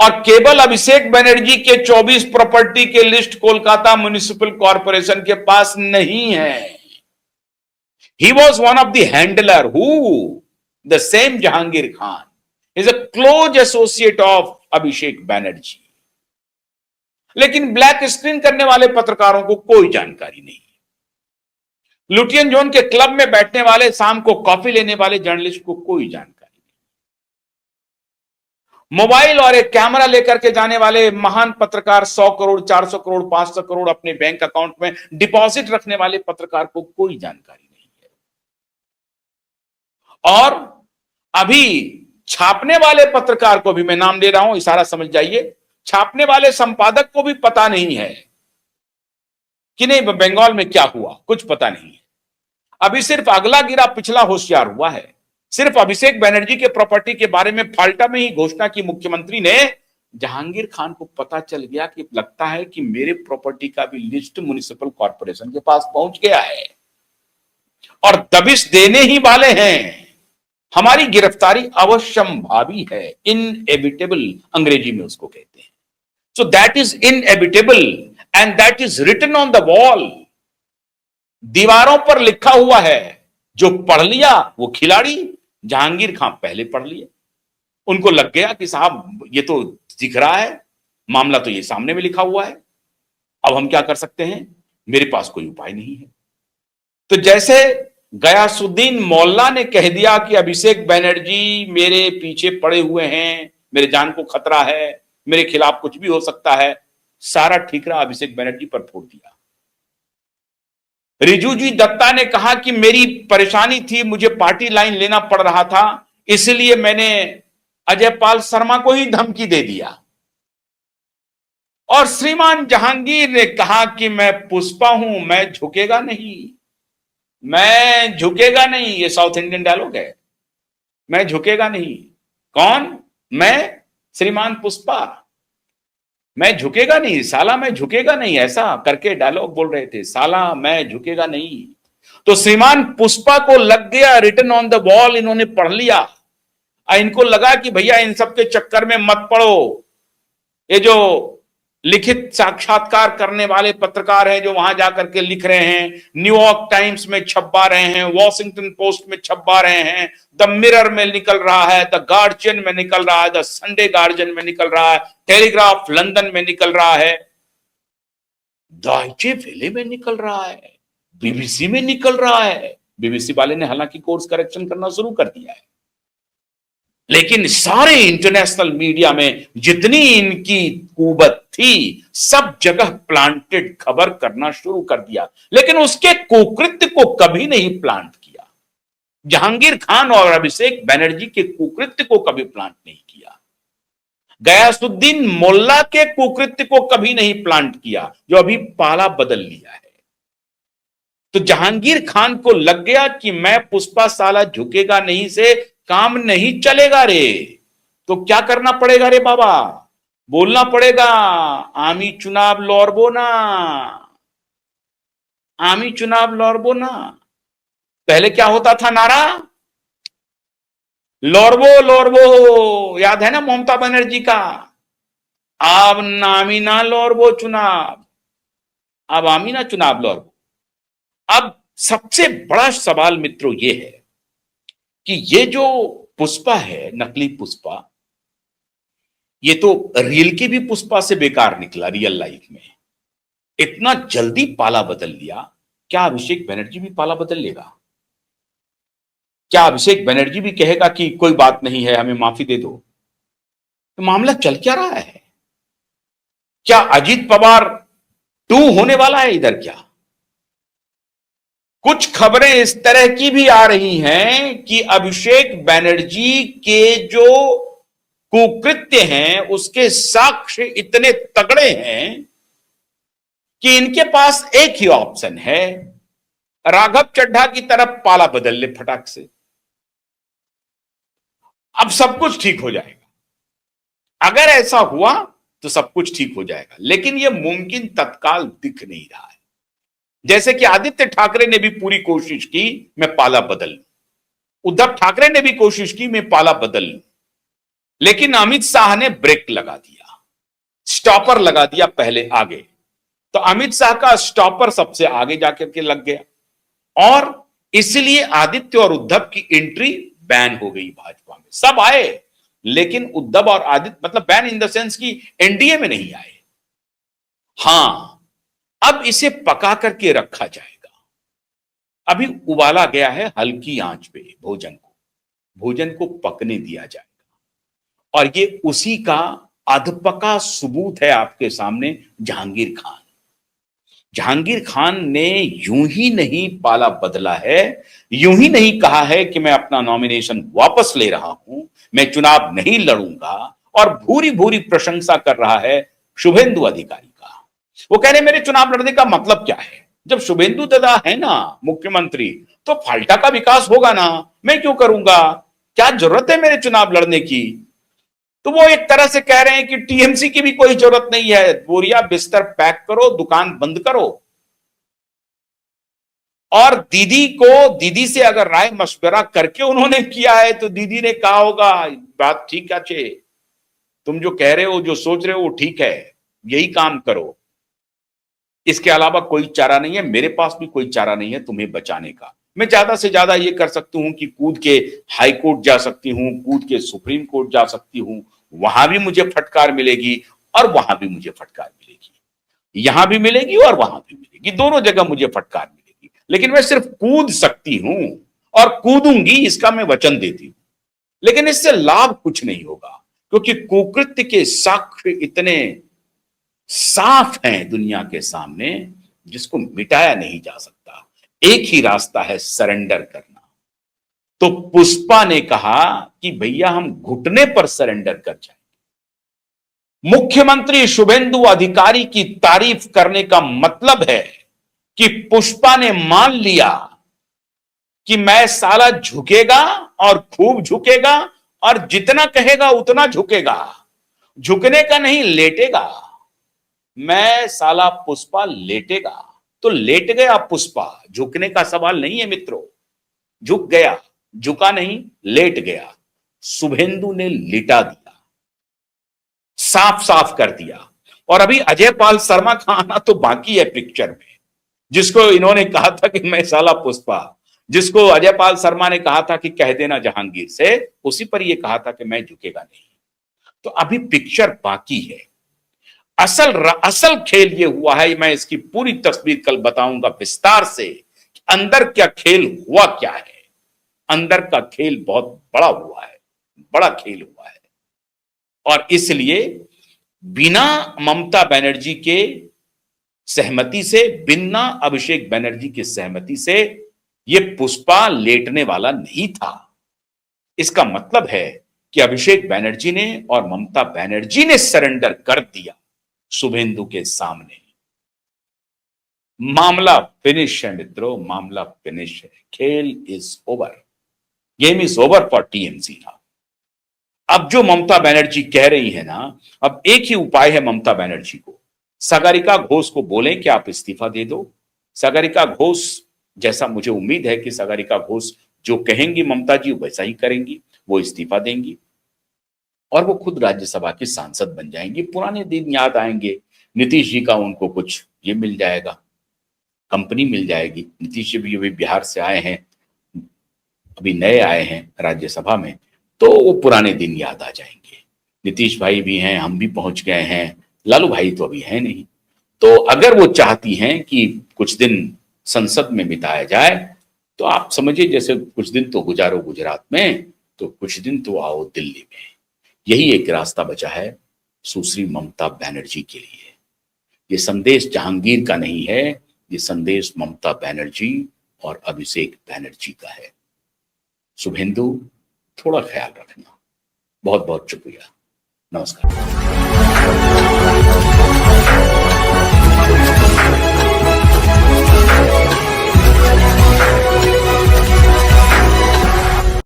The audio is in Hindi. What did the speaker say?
और केवल अभिषेक बनर्जी के 24 प्रॉपर्टी के लिस्ट कोलकाता म्युनिसिपल कॉर्पोरेशन के पास नहीं है. He was one of the handler who the same Jahangir Khan is a close associate of Abhishek Banerjee. लेकिन ब्लैक स्क्रीन करने वाले पत्रकारों को कोई जानकारी नहीं. लुटियन जोन के क्लब में बैठने वाले, शाम को कॉफी लेने वाले जर्नलिस्ट को कोई जानकारी नहीं. मोबाइल और एक कैमरा लेकर के जाने वाले महान पत्रकार, 100 करोड़, 400 करोड़, 500 करोड़ अपने बैंक अकाउंट में डिपॉजिट रखने वाले पत्रकार को कोई जानकारी नहीं है. और अभी छापने वाले पत्रकार को भी मैं नाम दे रहा हूं, इशारा समझ जाइए, छापने वाले संपादक को भी पता नहीं है कि नहीं बंगाल में क्या हुआ, कुछ पता नहीं है. अभी सिर्फ अगला गिरा पिछला होशियार हुआ है. सिर्फ अभिषेक बनर्जी के प्रॉपर्टी के बारे में फाल्टा में ही घोषणा की मुख्यमंत्री ने, जहांगीर खान को पता चल गया कि लगता है कि मेरे प्रॉपर्टी का भी लिस्ट म्युनिसिपल कॉर्पोरेशन के पास पहुंच गया है और दबिश देने ही वाले हैं. हमारी गिरफ्तारी अवश्यंभावी है, इनएविटेबल अंग्रेजी में उसको कहते हैं. So that is inevitable and that is written on the wall. दीवारों पर लिखा हुआ है. जो पढ़ लिया वो खिलाड़ी. जहांगीर खान पहले पढ़ लिए, उनको लग गया कि साहब ये तो दिख रहा है, मामला तो ये सामने में लिखा हुआ है, अब हम क्या कर सकते हैं, मेरे पास कोई उपाय नहीं है. तो जैसे गयासुद्दीन मोल्ला ने कह दिया कि अभिषेक बनर्जी मेरे पीछे पड़े हुए हैं, मेरे जान को खतरा है, मेरे खिलाफ कुछ भी हो सकता है, सारा ठीकरा अभिषेक बनर्जी पर फोड़ दिया. रिजुजी दत्ता ने कहा कि मेरी परेशानी थी, मुझे पार्टी लाइन लेना पड़ रहा था, इसलिए मैंने अजय पाल शर्मा को ही धमकी दे दिया. और श्रीमान जहांगीर ने कहा कि मैं पुष्पा हूं, मैं झुकेगा नहीं, मैं झुकेगा नहीं. ये साउथ इंडियन डायलॉग है, मैं झुकेगा नहीं. कौन? मैं, श्रीमान पुष्पा, मैं झुकेगा नहीं, साला मैं झुकेगा नहीं, ऐसा करके डायलॉग बोल रहे थे, साला मैं झुकेगा नहीं. तो श्रीमान पुष्पा को लग गया, रिटन ऑन द वॉल, इन्होंने पढ़ लिया. इनको लगा कि भैया इन सब के चक्कर में मत पड़ो. ये जो लिखित साक्षात्कार करने वाले पत्रकार हैं, जो वहां जाकर के लिख रहे हैं, न्यूयॉर्क टाइम्स में छपवा रहे हैं, वॉशिंगटन पोस्ट में छपवा रहे हैं, द मिरर में निकल रहा है, द गार्जियन में निकल रहा है, द संडे गार्जियन में निकल रहा है, टेलीग्राफ लंदन में निकल रहा है, डॉयचे वेले में निकल रहा है, बीबीसी में निकल रहा है. बीबीसी वाले ने हालांकि कोर्स करेक्शन करना शुरू कर दिया है, लेकिन सारे इंटरनेशनल मीडिया में जितनी इनकी कुवत थी, सब जगह प्लांटेड खबर करना शुरू कर दिया. लेकिन उसके कुकृत्य को कभी नहीं प्लांट किया. जहांगीर खान और अभिषेक बनर्जी के कुकृत्य को कभी प्लांट नहीं किया. गयासुद्दीन मोल्ला के कुकृत्य को कभी नहीं प्लांट किया, जो अभी पाला बदल लिया है. तो जहांगीर खान को लग गया कि मैं पुष्पा साला झुकेगा नहीं से काम नहीं चलेगा रे. तो क्या करना पड़ेगा रे बाबा? बोलना पड़ेगा, आमी चुनाव लड़बो ना, आमी चुनाव लड़बो ना. पहले क्या होता था नारा? लड़बो लड़बो, याद है ना ममता बनर्जी का? अब नामी ना लड़बो चुनाव, अब आमी ना चुनाव लड़बो. अब सबसे बड़ा सवाल मित्रों ये है कि ये जो पुष्पा है, नकली पुष्पा, ये तो रियल के भी पुष्पा से बेकार निकला. रियल लाइफ में इतना जल्दी पाला बदल लिया. क्या अभिषेक बनर्जी भी पाला बदल लेगा? क्या अभिषेक बनर्जी भी कहेगा कि कोई बात नहीं है, हमें माफी दे दो? तो मामला चल क्या रहा है? क्या अजीत पवार 2 होने वाला है इधर? क्या कुछ खबरें इस तरह की भी आ रही हैं कि अभिषेक बनर्जी के जो कुकृत्य हैं, उसके साक्ष्य इतने तगड़े हैं कि इनके पास एक ही ऑप्शन है, राघव चड्ढा की तरफ पाला बदल ले फटाक से. अब सब कुछ ठीक हो जाएगा. अगर ऐसा हुआ तो सब कुछ ठीक हो जाएगा, लेकिन यह मुमकिन तत्काल दिख नहीं रहा है. जैसे कि आदित्य ठाकरे ने भी पूरी कोशिश की मैं पाला बदल लूं, उद्धव ठाकरे ने भी कोशिश की मैं पाला बदल लूं, लेकिन अमित शाह ने ब्रेक लगा दिया, स्टॉपर लगा दिया पहले आगे। तो अमित शाह का स्टॉपर सबसे आगे जाकर के लग गया और इसलिए आदित्य और उद्धव की एंट्री बैन हो गई भाजपा में। सब आए लेकिन उद्धव और आदित्य, मतलब बैन इन द सेंस की एनडीए में नहीं आए। हां, अब इसे पका करके रखा जाएगा। अभी उबाला गया है हल्की आंच पे भोजन को पकने दिया जाएगा और ये उसी का अधपका सबूत है आपके सामने। जहांगीर खान ने यूं ही नहीं पाला बदला है, यूं ही नहीं कहा है कि मैं अपना नॉमिनेशन वापस ले रहा हूं, मैं चुनाव नहीं लड़ूंगा, और भूरी भूरी प्रशंसा कर रहा है शुभेंदु अधिकारी का। वो कह रहे मेरे चुनाव लड़ने का मतलब क्या है? जब शुभेंदु दादा है ना मुख्यमंत्री, तो फाल्टा का विकास होगा ना, मैं क्यों करूंगा? क्या जरूरत है मेरे चुनाव लड़ने की? तो वो एक तरह से कह रहे हैं कि टीएमसी की भी कोई जरूरत नहीं है, बोरिया बिस्तर पैक करो, दुकान बंद करो। और दीदी से अगर राय मशवरा करके उन्होंने किया है तो दीदी ने कहा होगा बात ठीक है, तुम जो कह रहे हो, जो सोच रहे हो वो ठीक है, यही काम करो। इसके अलावा कोई चारा नहीं है, मेरे पास भी कोई चारा नहीं है तुम्हें बचाने का। मैं ज्यादा से ज्यादा ये कर सकती हूं कि कूद के हाई कोर्ट जा सकती हूं, कूद के सुप्रीम कोर्ट जा सकती हूं, वहां भी मुझे फटकार मिलेगी और वहां भी मुझे फटकार मिलेगी, यहां भी मिलेगी और वहां भी मिलेगी, दोनों जगह मुझे फटकार मिलेगी। लेकिन मैं सिर्फ कूद सकती हूं और कूदूंगी, इसका मैं वचन देती हूं। लेकिन इससे लाभ कुछ नहीं होगा, क्योंकि कुकृत्य के साक्ष्य इतने साफ हैं दुनिया के सामने जिसको मिटाया नहीं जा सकता। एक ही रास्ता है, सरेंडर करना। तो पुष्पा ने कहा कि भैया हम घुटने पर सरेंडर कर जाएंगे। मुख्यमंत्री शुभेंदु अधिकारी की तारीफ करने का मतलब है कि पुष्पा ने मान लिया कि मैं साला झुकेगा और खूब झुकेगा और जितना कहेगा उतना झुकेगा, झुकने का नहीं, लेटेगा। मैं साला पुष्पा लेटेगा। तो लेट गया पुष्पा, झुकने का सवाल नहीं है मित्रों, झुक गया, झुका नहीं, लेट गया। शुभेंदु ने लिटा दिया, साफ साफ कर दिया। और अभी अजय पाल शर्मा का आना तो बाकी है पिक्चर में, जिसको इन्होंने कहा था कि मैं साला पुष्पा, जिसको अजय पाल शर्मा ने कहा था कि कह देना जहांगीर से, उसी पर यह कहा था कि मैं झुकेगा नहीं। तो अभी पिक्चर बाकी है। असल खेल ये हुआ है, मैं इसकी पूरी तस्वीर कल बताऊंगा विस्तार से, अंदर क्या खेल हुआ क्या है। अंदर का खेल बहुत बड़ा हुआ है, बड़ा खेल हुआ है। और इसलिए बिना ममता बनर्जी के सहमति से, बिना अभिषेक बनर्जी की सहमति से ये पुष्पा लेटने वाला नहीं था। इसका मतलब है कि अभिषेक बनर्जी ने और ममता बनर्जी ने सरेंडर कर दिया शुभेंदु के सामने। मामला फिनिश है मित्रों, मामला फिनिश है। खेल is over, game is over for TMC now. अब जो ममता बनर्जी कह रही है ना, अब एक ही उपाय है ममता बनर्जी को, सागरिका घोष को बोलें कि आप इस्तीफा दे दो। सागरिका घोष, जैसा मुझे उम्मीद है कि सागरिका घोष जो कहेंगी ममता जी वैसा ही करेंगी, वो इस्तीफा देंगी और वो खुद राज्यसभा की सांसद बन जाएंगी। पुराने दिन याद आएंगे, नीतीश जी का उनको कुछ ये मिल जाएगा, कंपनी मिल जाएगी। नीतीश जी भी अभी बिहार से आए हैं, अभी नए आए हैं राज्यसभा में, तो वो पुराने दिन याद आ जाएंगे। नीतीश भाई भी हैं, हम भी पहुंच गए हैं, लालू भाई तो अभी है नहीं। तो अगर वो चाहती हैं कि कुछ दिन संसद में बिताया जाए, तो आप समझिए जैसे कुछ दिन तो गुजारो गुजरात में, तो कुछ दिन तो आओ दिल्ली में। यही एक रास्ता बचा है सुश्री ममता बनर्जी के लिए। ये संदेश जहांगीर का नहीं है, ये संदेश ममता बनर्जी और अभिषेक बनर्जी का है। शुभेंदु, थोड़ा ख्याल रखना। बहुत बहुत शुक्रिया, नमस्कार।